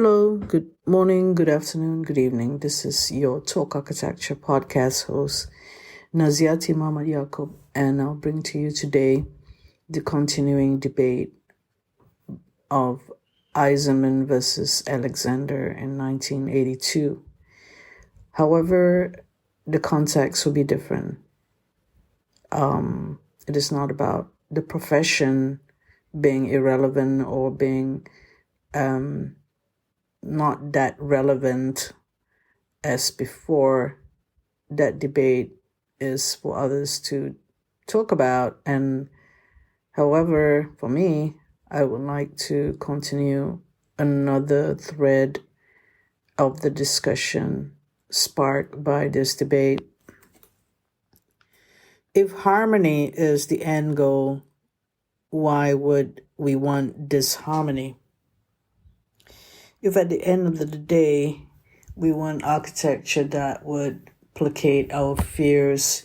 Hello, good morning, good afternoon, good evening. This is your Talk Architecture podcast host, Naziaty Mohd Yaacob, and I'll bring to you today the continuing debate of Eisenman vs Alexander in 1982. However, the context will be different. It is not about the profession being irrelevant or being not that relevant as before. That debate is for others to talk about. And however, for me, I would like to continue another thread of the discussion sparked by this debate. If harmony is the end goal, why would we want disharmony? If at the end of the day, we want architecture that would placate our fears,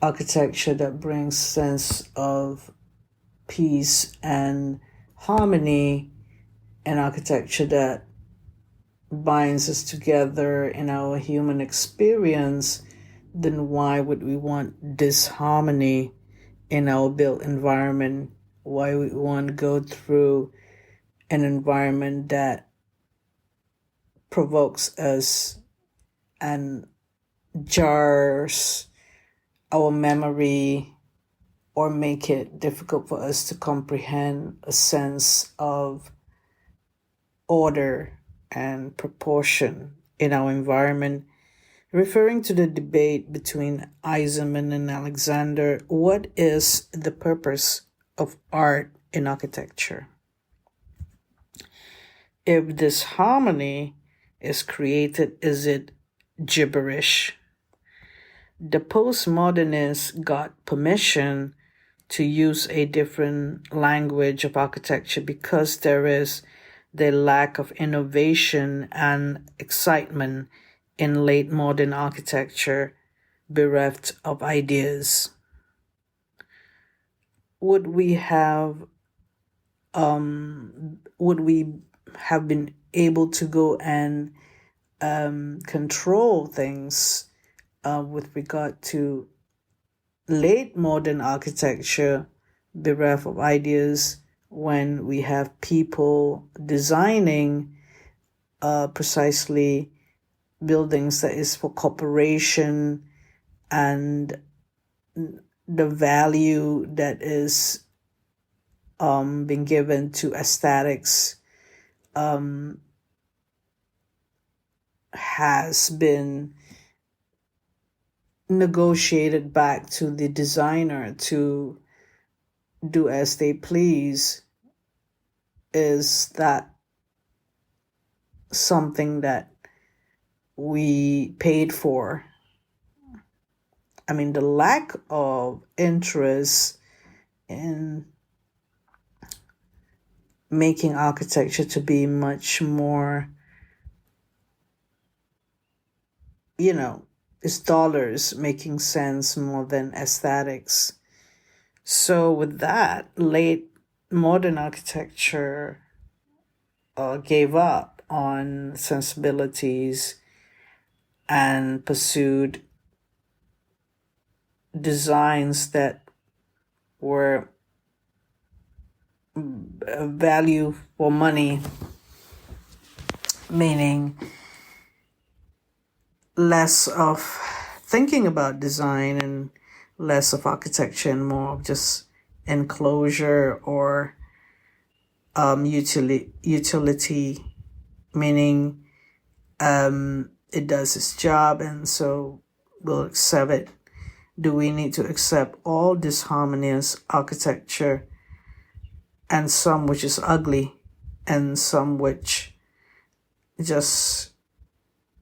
architecture that brings sense of peace and harmony, and architecture that binds us together in our human experience, then why would we want disharmony in our built environment? Why would we want to go through an environment that provokes us and jars our memory or make it difficult for us to comprehend a sense of order and proportion in our environment? Referring to the debate between Eisenman and Alexander, what is the purpose of art in architecture? If disharmony is created, is it gibberish? The postmodernists got permission to use a different language of architecture because there is the lack of innovation and excitement in late modern architecture, bereft of ideas. Would we have been able to go and control things with regard to late modern architecture, bereft of ideas, when we have people designing precisely buildings that is for corporation, and the value that is being given to aesthetics has been negotiated back to the designer to do as they please? Is that something that we paid for? I mean, the lack of interest in making architecture to be much more, it's dollars making sense more than aesthetics. So with that, late modern architecture gave up on sensibilities and pursued designs that were value for money, meaning less of thinking about design and less of architecture and more of just enclosure or utility, meaning it does its job and so we'll accept it. Do we need to accept all disharmonious architecture, and some which is ugly and some which just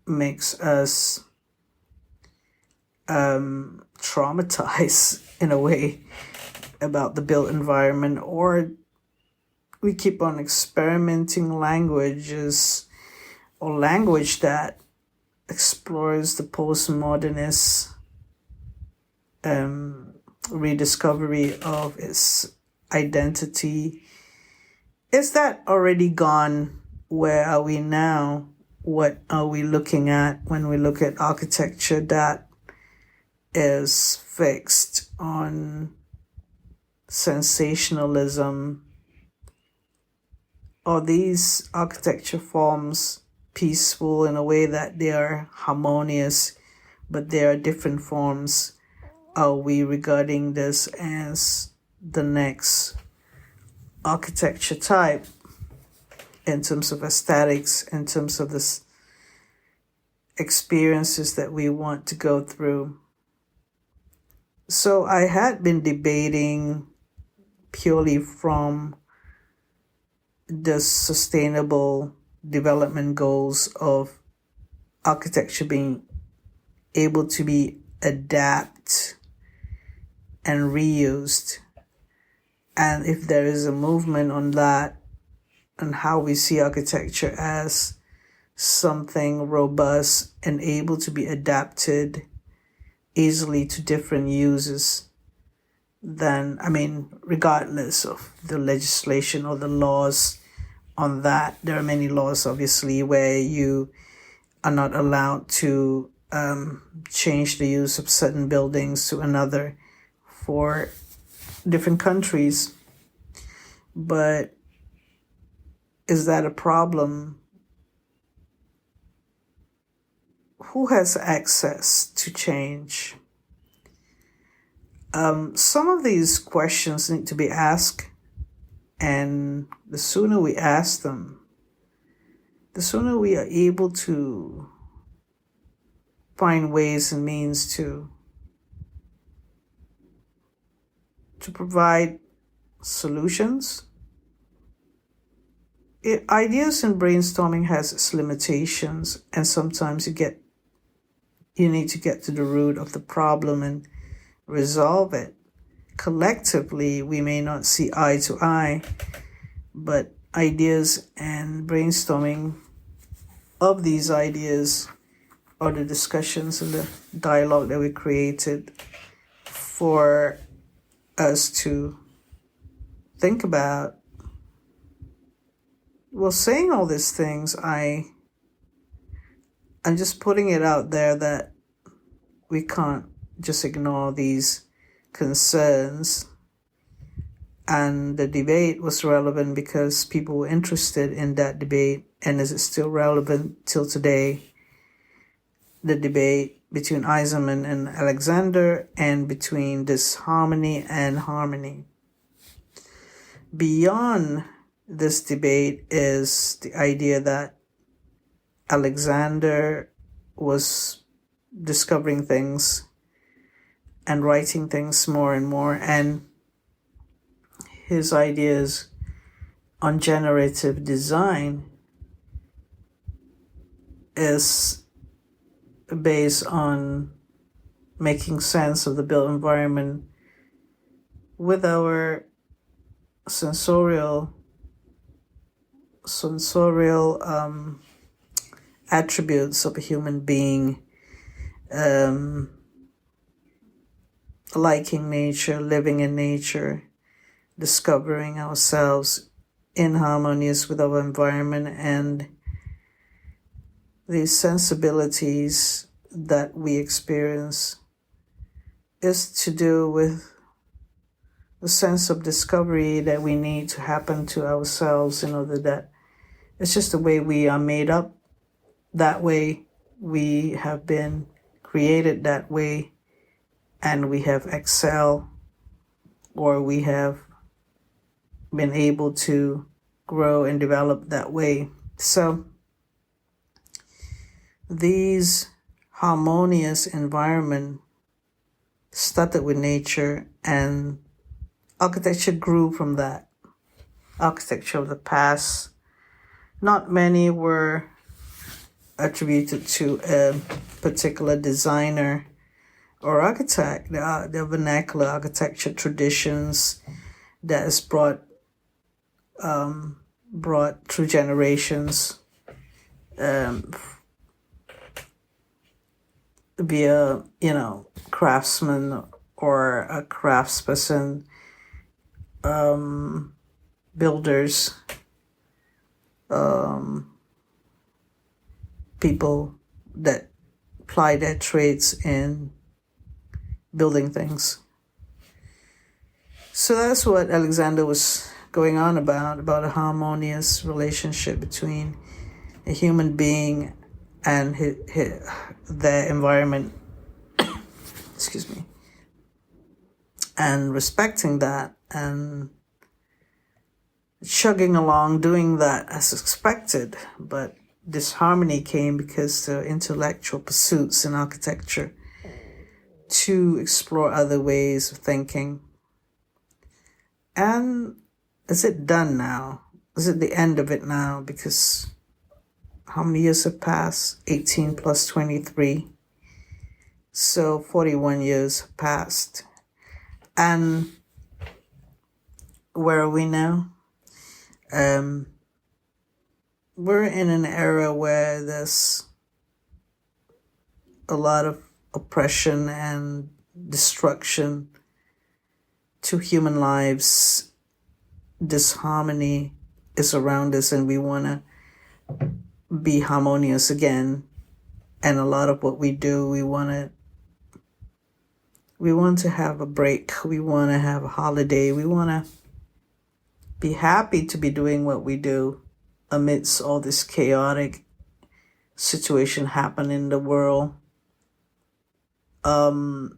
makes us traumatized in a way about the built environment? Or we keep on experimenting languages or language that explores the postmodernist rediscovery of its identity? Is that already gone where are we now? What are we looking at when we look at architecture that is fixed on sensationalism? Are these architecture forms peaceful in a way that they are harmonious, but there are different forms? Are we regarding this as the next architecture type in terms of aesthetics, in terms of the experiences that we want to go through? So I had been debating purely from the sustainable development goals of architecture being able to be adapted and reused. And if there is a movement on that, and how we see architecture as something robust and able to be adapted easily to different uses, then, regardless of the legislation or the laws on that, there are many laws, obviously, where you are not allowed to change the use of certain buildings to another for different countries. But is that a problem? Who has access to change? Some of these questions need to be asked, and the sooner we ask them, the sooner we are able to find ways and means to provide solutions. Ideas and brainstorming has its limitations, and sometimes you need to get to the root of the problem and resolve it. Collectively, we may not see eye to eye, but ideas and brainstorming of these ideas or the discussions and the dialogue that we created for us to think about. Well, saying all these things, I'm just putting it out there that we can't just ignore these concerns. And the debate was relevant because people were interested in that debate. And is it still relevant till today? The debate between Eisenman and Alexander, and between disharmony and harmony. Beyond this debate is the idea that Alexander was discovering things and writing things more and more, and his ideas on generative design is based on making sense of the built environment with our sensorial attributes of a human being, liking nature, living in nature, discovering ourselves in harmonious with our environment, and these sensibilities that we experience is to do with the sense of discovery that we need to happen to ourselves in order that it's just the way we are made up. That way we have been created that way, and we have excelled, or we have been able to grow and develop that way. So these harmonious environment started with nature, and architecture grew from that. Architecture of the past, not many were attributed to a particular designer or architect. There are vernacular architecture traditions that is brought through generations via, craftsman or a craftsperson, builders, people that ply their trades in building things. So that's what Alexander was going on about a harmonious relationship between a human being and their environment. Excuse me. And respecting that and chugging along, doing that as expected. But disharmony came because the intellectual pursuits in architecture to explore other ways of thinking. And is it done now? Is it the end of it now? Because how many years have passed? 18 plus 23. So 41 years have passed. And where are we now? We're in an era where there's a lot of oppression and destruction to human lives. Disharmony is around us, and we want to be harmonious again. And a lot of what we do, we want to have a break. We want to have a holiday. We want to be happy to be doing what we do amidst all this chaotic situation happening in the world. And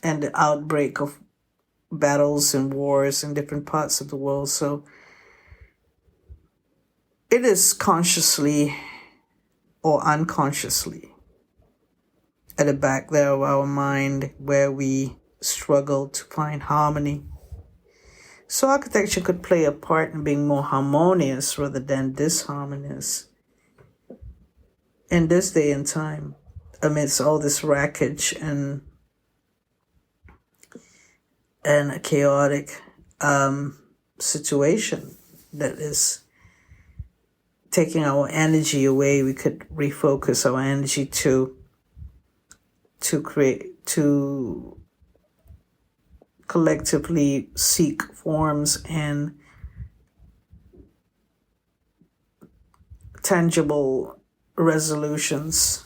the outbreak of battles and wars in different parts of the world. So it is consciously or unconsciously at the back there of our mind where we struggle to find harmony. So architecture could play a part in being more harmonious rather than disharmonious in this day and time, amidst all this wreckage and a chaotic situation that is taking our energy away. We could refocus our energy to collectively seek forms and tangible resolutions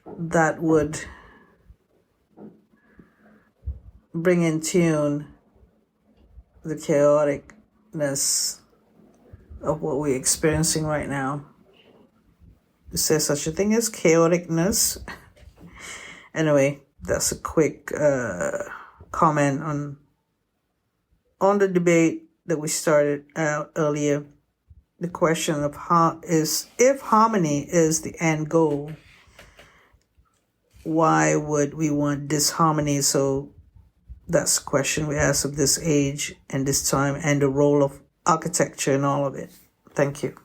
that would bring in tune the chaoticness of what we're experiencing right now. Is there such a thing as chaoticness? Anyway, that's a quick comment on the debate that we started out earlier. The question of if harmony is the end goal, why would we want disharmony? So that's the question we ask of this age and this time, and the role of architecture in all of it. Thank you.